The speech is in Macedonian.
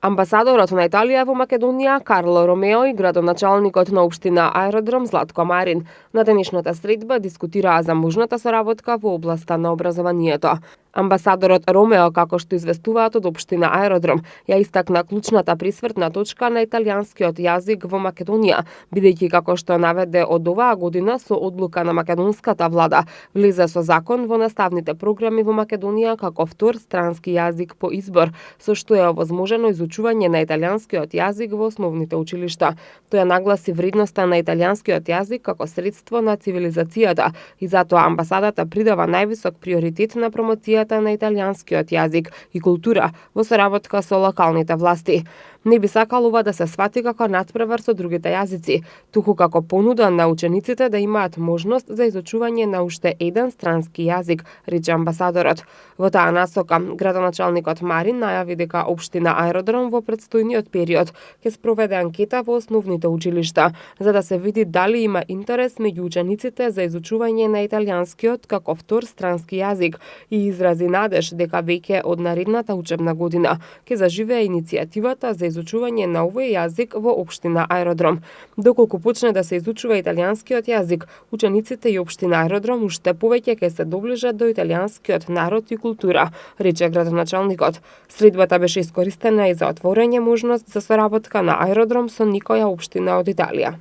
Амбасадорот на Италија во Македонија Карло Ромео и градоначалникот на општина Аеродром Златко Марин на денешната средба дискутираа за можната соработка во областа на образованието. Амбасадорот Ромео, како што известуваат од општина Аеродром, ја истакна клучната присвртна точка на италијанскиот јазик во Македонија, бидејќи како што наведе од оваа година со одлука на македонската влада влезе со закон во наставните програми во Македонија како втор странски јазик по избор, со што е овозможено изучување на италијанскиот јазик во основните училишта. Тој нагласи вредноста на италијанскиот јазик како средство на цивилизацијата и затоа амбасадата придава највисок приоритет на промоцијата на италијанскиот јазик и култура во соработка со локалните власти. Не би сакал ова да се свати како натпревар со другите јазици, туку како понуда на учениците да имаат можност за изучување на уште еден странски јазик, рече амбасадорот. Во таа насока, градоначалникот Марин најави дека општина Аеродром во претстојниот период ќе спроведе анкета во основните училишта, за да се види дали има интерес меѓу учениците за изучување на италијанскиот како втор странски јазик и изрази надеж дека веќе од наредната учебна година ќе заживее иницијативата за изучување на овој јазик во општина Аеродром. Доколку почне да се изучува италијанскиот јазик, учениците и општина Аеродром уште повеќе ќе се доближат до италијанскиот народ и култура, рече градоначалникот. Средбата беше искористена и за отворање можност за соработка на Аеродром со никоја општина од Италија.